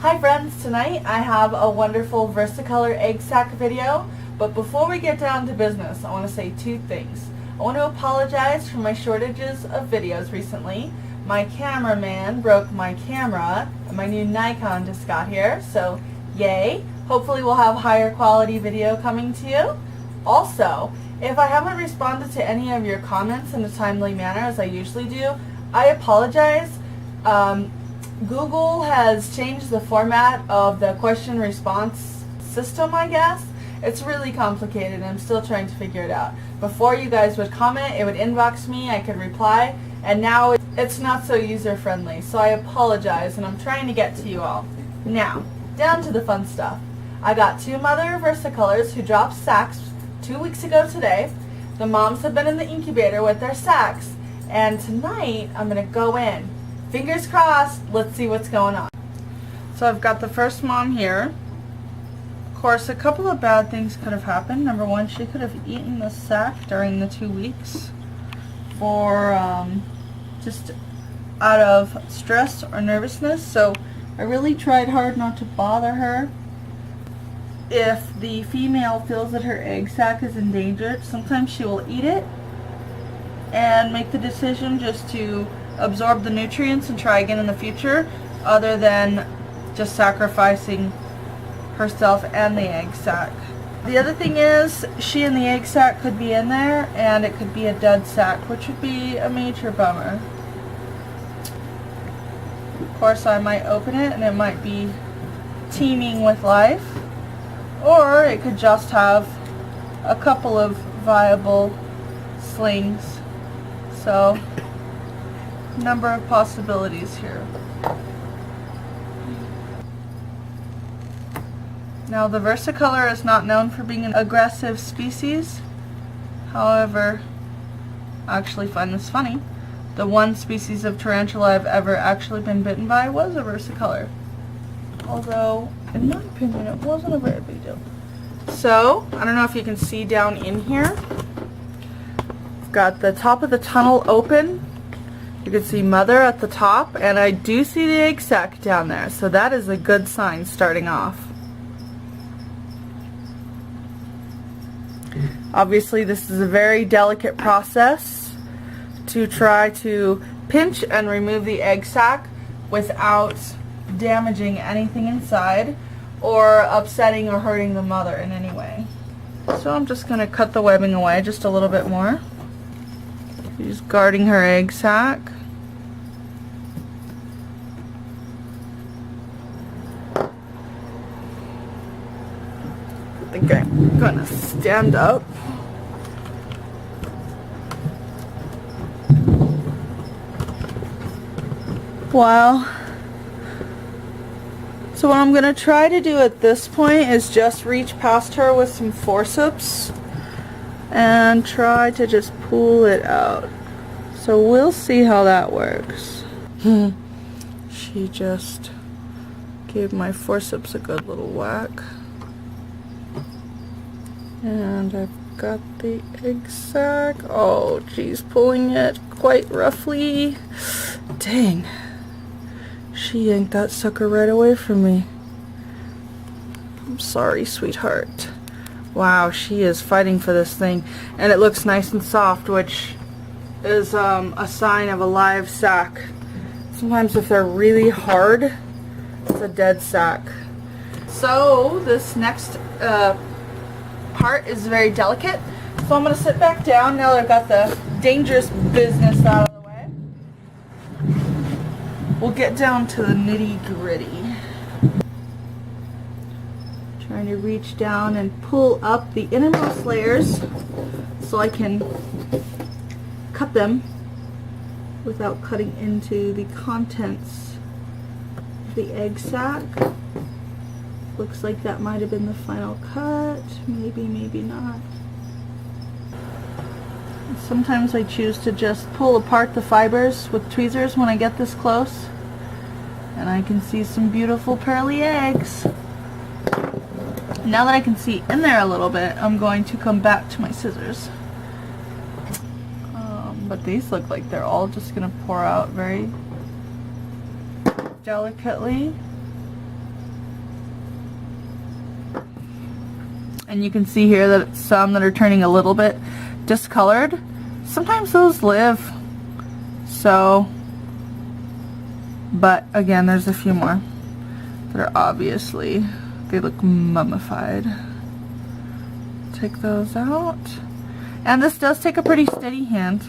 Hi friends, tonight I have a wonderful versicolor egg sack video, but before we get down to business, I want to say two things. I want to apologize for my shortages of videos recently. My cameraman broke my camera, and my new Nikon just got here, so yay. Hopefully we'll have higher quality video coming to you. Also, if I haven't responded to any of your comments in a timely manner as I usually do, I apologize. Google has changed the format of the question response system, I guess. It's really complicated and I'm still trying to figure it out. Before you guys would comment, it would inbox me, I could reply, and now it's not so user friendly, so I apologize and I'm trying to get to you all. Now, down to the fun stuff. I got two mother versicolors who dropped sacks 2 weeks ago today. The moms have been in the incubator with their sacks, and tonight I'm going to go in. Fingers crossed, let's see what's going on. So I've got the first mom here. Of course, a couple of bad things could have happened. Number one, she could have eaten the sack during the 2 weeks for just out of stress or nervousness. So I really tried hard not to bother her. If the female feels that her egg sac is endangered, sometimes she will eat it and make the decision just to absorb the nutrients and try again in the future, other than just sacrificing herself and the egg sac. The other thing is, she and the egg sac could be in there and it could be a dead sac, which would be a major bummer. Of course, I might open it and it might be teeming with life, or it could just have a couple of viable slings. So, number of possibilities here. Now, the versicolor is not known for being an aggressive species. However, I actually find this funny. The one species of tarantula I've ever actually been bitten by was a versicolor. Although, in my opinion, it wasn't a very big deal. So, I don't know if you can see down in here. I've got the top of the tunnel open. You can see mother at the top, and I do see the egg sac down there, so that is a good sign starting off. Obviously, this is a very delicate process to try to pinch and remove the egg sac without damaging anything inside or upsetting or hurting the mother in any way. So I'm just going to cut the webbing away just a little bit more. She's guarding her egg sac. I think I'm gonna stand up. Wow. So what I'm gonna try to do at this point is just reach past her with some forceps and try to just pull it out. So we'll see how that works. She just gave my forceps a good little whack. And I've got the egg sac. Oh, geez, pulling it quite roughly. Dang. She yanked that sucker right away from me. I'm sorry, sweetheart. Wow, she is fighting for this thing. And it looks nice and soft, which is a sign of a live sac. Sometimes if they're really hard, it's a dead sac. So, this next part is very delicate, so I'm going to sit back down now that I've got the dangerous business out of the way. We'll get down to the nitty gritty. Trying to reach down and pull up the innermost layers so I can cut them without cutting into the contents of the egg sac. Looks like that might have been the final cut. Maybe, maybe not. Sometimes I choose to just pull apart the fibers with tweezers when I get this close. And I can see some beautiful pearly eggs. Now that I can see in there a little bit, I'm going to come back to my scissors. But these look like they're all just going to pour out very delicately. And you can see here that it's some that are turning a little bit discolored. Sometimes those live. So, but again, there's a few more that are obviously, they look mummified. Take those out. And this does take a pretty steady hand.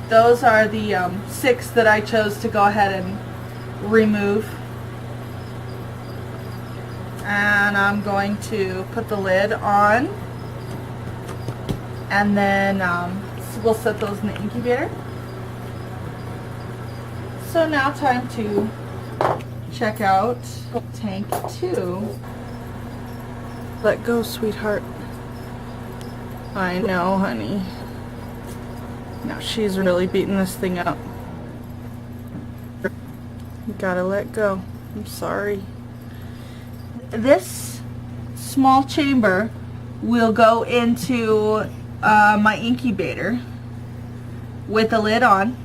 Those are the 6 that I chose to go ahead and remove. And I'm going to put the lid on. And then we'll set those in the incubator. So now time to check out tank 2. Let go, sweetheart. I know, honey. Now she's really beating this thing up. You gotta let go. I'm sorry. This small chamber will go into my incubator with the lid on,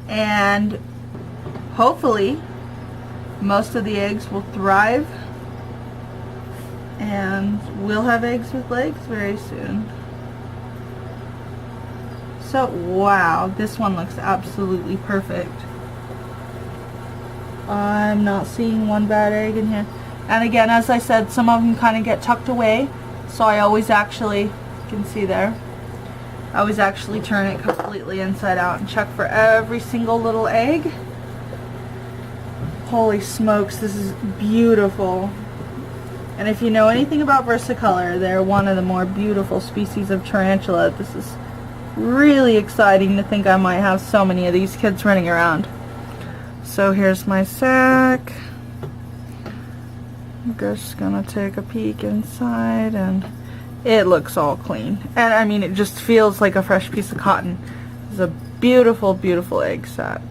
and hopefully most of the eggs will thrive and we'll have eggs with legs very soon. So wow, this one looks absolutely perfect. I'm not seeing one bad egg in here. And again, as I said, some of them kind of get tucked away, so I always actually, you can see there, I always actually turn it completely inside out and check for every single little egg. Holy smokes, this is beautiful. And if you know anything about versicolor, they're one of the more beautiful species of tarantula. This is really exciting to think I might have so many of these kids running around. So here's my sack. I'm just gonna take a peek inside, and it looks all clean. And I mean, it just feels like a fresh piece of cotton. It's a beautiful, beautiful egg sack.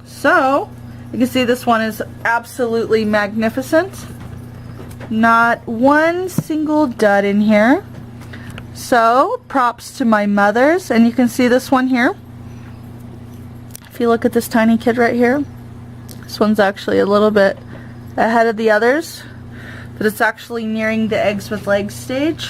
So, you can see this one is absolutely magnificent. Not one single dud in here. So, props to my mothers. And you can see this one here. If you look at this tiny kid right here, this one's actually a little bit ahead of the others, but it's actually nearing the eggs with legs stage.